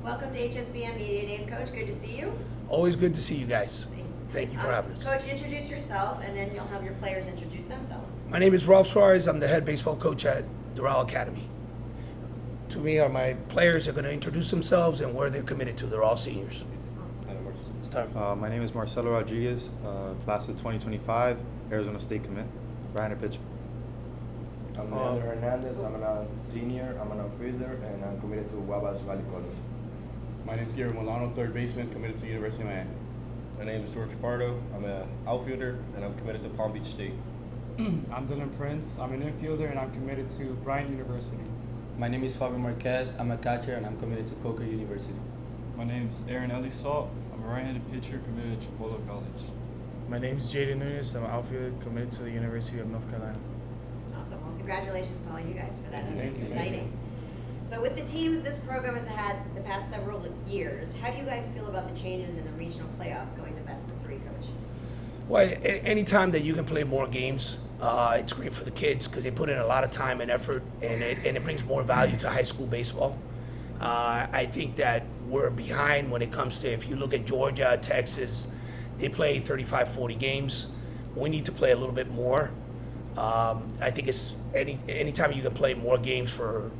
Welcome to HSBN Media Days, Coach. Good to see you. Always good to see you guys. Thanks. Thank you for having us. Coach, introduce yourself, and then you'll have your players introduce themselves. My name is Ralph Suarez. I'm the head baseball coach at Doral Academy. To me, are my players are going to introduce themselves and where they're committed to. They're all seniors. Start. My name is Marcelo Rodriguez, class of 2025, Arizona State commit, right-handed pitcher. I'm Leandro Hernandez. I'm a senior. I'm an outfielder, and I'm committed to Wabash Valley College. My name is Gary Milano, third baseman, committed to University of Miami. My name is George Pardo. I'm an outfielder, and I'm committed to Palm Beach State. I'm Dylan Prince. I'm an infielder, and I'm committed to Bryant University. My name is Fabio Marquez. I'm a catcher, and I'm committed to Coker University. My name is Aaron Ellie-Salt. I'm a right-handed pitcher committed to Chapolo College. My name is Jaden Nunes. I'm an outfielder committed to the University of North Carolina. Awesome. Well, congratulations to all you guys for that. That's Thank you. exciting. So with the teams this program has had the past several years, how do you guys feel about the changes in the regional playoffs going to best of three, Coach? Well, anytime that you can play more games, it's great for the kids because they put in a lot of time and effort, and it brings more value to high school baseball. I think that we're behind when it comes to, if you look at Georgia, Texas, they play 35, 40 games. We need to play a little bit more. I think it's anytime you can play more games for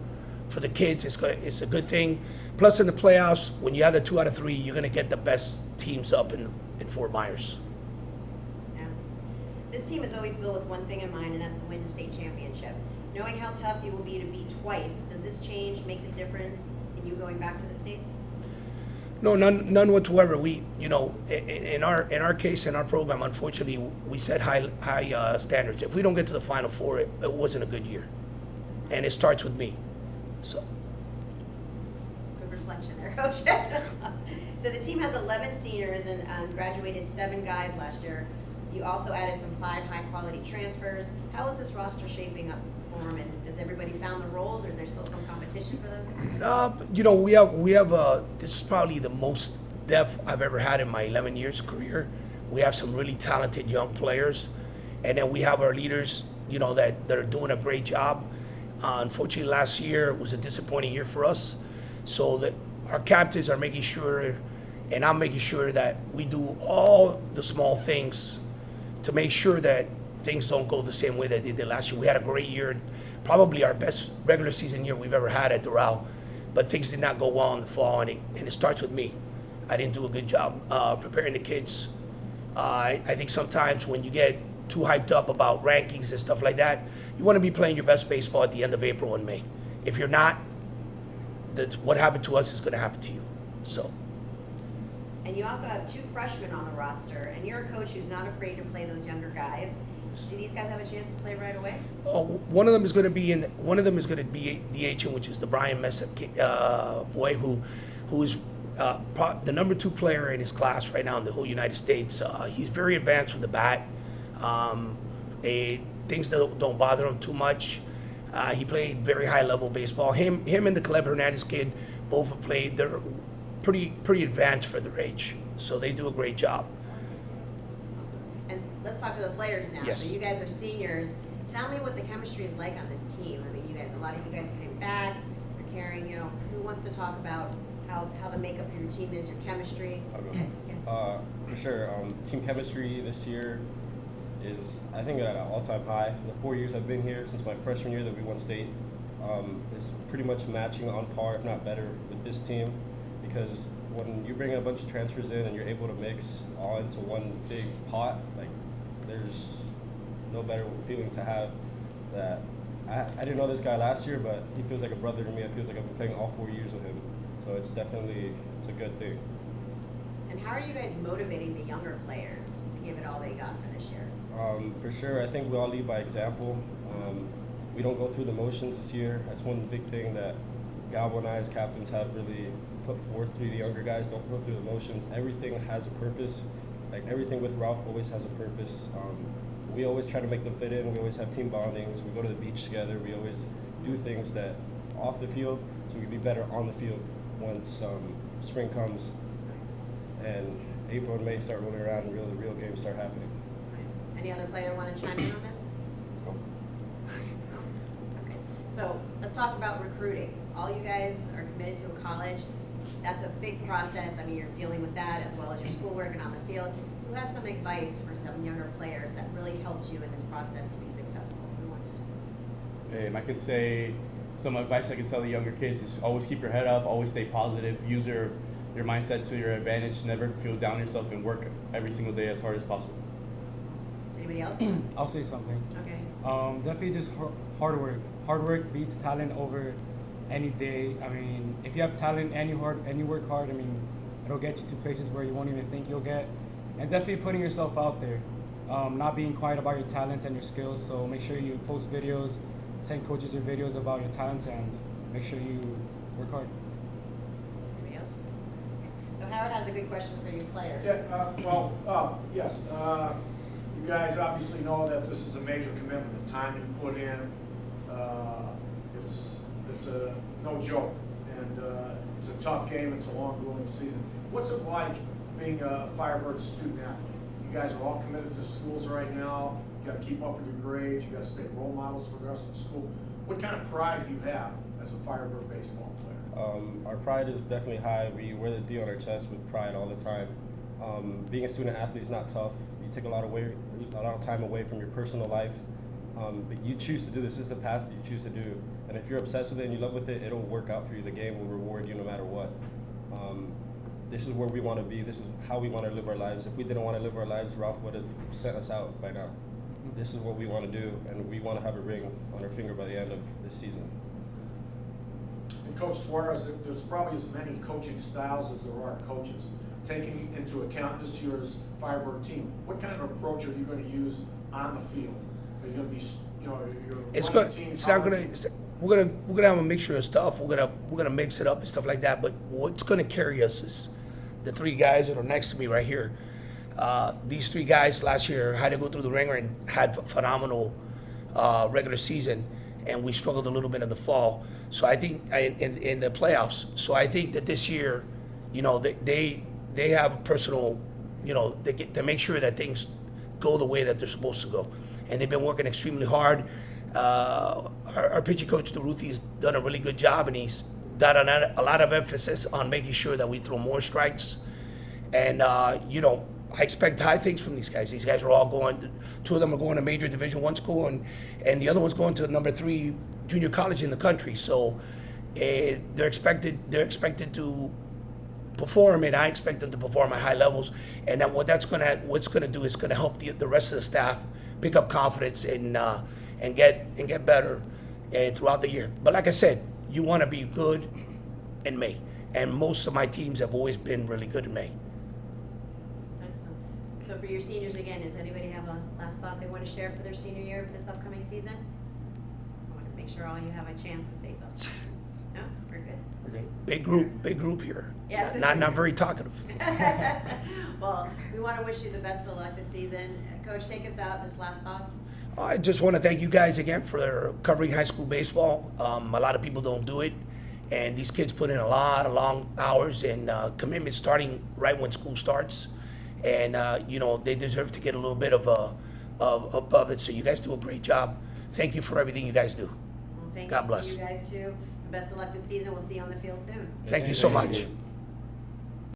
the kids, it's a good thing. Plus, in the playoffs, when you have the 2 out of 3, you're going to get the best teams up in Fort Myers. Yeah. This team is always built with one thing in mind, and that's the win the state championship. Knowing how tough you will be to beat twice, does this change make the difference in you going back to the States? No, none whatsoever. We, in our case, in our program, unfortunately, we set high standards. If we don't get to the Final Four, it wasn't a good year, and it starts with me. So. Good reflection there, Coach. So the team has 11 seniors and graduated 7 guys last year. You also added some 5 high-quality transfers. How is this roster shaping up for them, and does everybody found the roles, or is there still some competition for those? We have this is probably the most depth I've ever had in my 11 years career. We have some really talented young players, and then we have our leaders, that are doing a great job. Unfortunately, last year was a disappointing year for us, so that our captains are making sure, and I'm making sure that we do all the small things to make sure that things don't go the same way that they did last year. We had a great year, probably our best regular season year we've ever had at Doral, but things did not go well in the fall, and it starts with me. I didn't do a good job preparing the kids. I think sometimes when you get too hyped up about rankings and stuff like that, you want to be playing your best baseball at the end of April and May. If you're not, that's what happened to us is going to happen to you. So. And you also have 2 freshmen on the roster, and you're a coach who's not afraid to play those younger guys. Do these guys have a chance to play right away? One of them is going to be DHing, which is the Brian Mesa boy who is the number 2 player in his class right now in the whole United States. He's very advanced with the bat. Things don't bother him too much. He played very high level baseball. Him and the Caleb Hernandez kid both have played. They're pretty advanced for their age, so they do a great job. Awesome. And let's talk to the players now. Yes. So you guys are seniors. Tell me what the chemistry is like on this team. I mean, a lot of you guys came back. You're carrying, who wants to talk about how the makeup of your team is, your chemistry? I'll go. Yeah. For sure. Team chemistry this year is, I think, at an all-time high. The 4 years I've been here, since my freshman year that we won state, is pretty much matching on par, if not better, with this team. Because when you bring in a bunch of transfers in and you're able to mix all into one big pot, like, there's no better feeling to have that. I didn't know this guy last year, but he feels like a brother to me. It feels like I've been playing all 4 years with him. So it's a good thing. And how are you guys motivating the younger players to give it all they got for this year? For sure, I think we all lead by example. We don't go through the motions this year. That's one big thing that Galvo and I as captains have really put forth to the younger guys. Don't go through the motions. Everything has a purpose. Like everything with Ralph always has a purpose. We always try to make them fit in. We always have team bondings. We go to the beach together. We always do things that off the field so we can be better on the field once spring comes and April and May start rolling around and the real games start happening. Any other player want to chime in on this? No. No? Okay. So let's talk about recruiting. All you guys are committed to a college. that's a big process. I mean, you're dealing with that as well as your schoolwork and on the field. Who has some advice for some younger players that really helped you in this process to be successful? Who wants to? I can say some advice I can tell the younger kids is always keep your head up, always stay positive, use your mindset to your advantage, never feel down on yourself, and work every single day as hard as possible. Anybody else? I'll say something. Okay. Definitely just hard work. Hard work beats talent over any day. I mean, if you have talent and you work hard, I mean, it'll get you to places where you won't even think you'll get. And definitely putting yourself out there, not being quiet about your talents and your skills. So make sure you post videos, send coaches your videos about your talents, and make sure you work hard. Anybody else? So Howard has a good question for you players. Yes. You guys obviously know that this is a major commitment. The time you put in, it's no joke, and it's a tough game. It's a long, grueling season. What's it like being a Firebird student athlete? You guys are all committed to schools right now. You got to keep up with your grades. You got to stay role models for the rest of the school. What kind of pride do you have as a Firebird baseball player? Our pride is definitely high. We wear the D on our chest with pride all the time. Being a student athlete is not tough. You take a lot of time away from your personal life. But you choose to do this. This is the path that you choose to do. And if you're obsessed with it and you love with it, it'll work out for you. The game will reward you no matter what. This is where we want to be. This is how we want to live our lives. If we didn't want to live our lives, Ralph would have sent us out by now. This is what we want to do, and we want to have a ring on our finger by the end of this season. And Coach Suarez, there's probably as many coaching styles as there are coaches. Taking into account this year's Firebird team, what kind of approach are you going to use on the field? Are you going to be, we're gonna have a mixture of stuff. We're gonna mix it up and stuff like that. But what's gonna carry us is the three guys that are next to me right here. These three guys last year had to go through the ringer and had phenomenal regular season, and we struggled a little bit in the fall. So I think in the playoffs. So I think that this year, they have a personal, they get to make sure that things go the way that they're supposed to go, and they've been working extremely hard. Our pitching coach Duruti's done a really good job, and he's done a lot of emphasis on making sure that we throw more strikes. And I expect high things from these guys. These guys are all going. Two of them are going to major Division I school, and the other one's going to number 3 junior college in the country. So they're expected to perform, and I expect them to perform at high levels. And that what's gonna do is gonna help the rest of the staff pick up confidence and get better throughout the year. But like I said, you want to be good in May, and most of my teams have always been really good in May. Excellent. So for your seniors again, does anybody have a last thought they want to share for their senior year for this upcoming season? I want to make sure all you have a chance to say something. No, we're good. Big group here. Yes. Not very talkative. Well, we want to wish you the best of luck this season. Coach, take us out. Just last thoughts. I just want to thank you guys again for covering high school baseball. A lot of people don't do it, and these kids put in a lot of long hours and commitment starting right when school starts, and they deserve to get a little bit of above it. So you guys do a great job. Thank you for everything you guys do. Well, thank God you bless. to you guys too. Best of luck this season. We'll see you on the field soon. Thank you so much.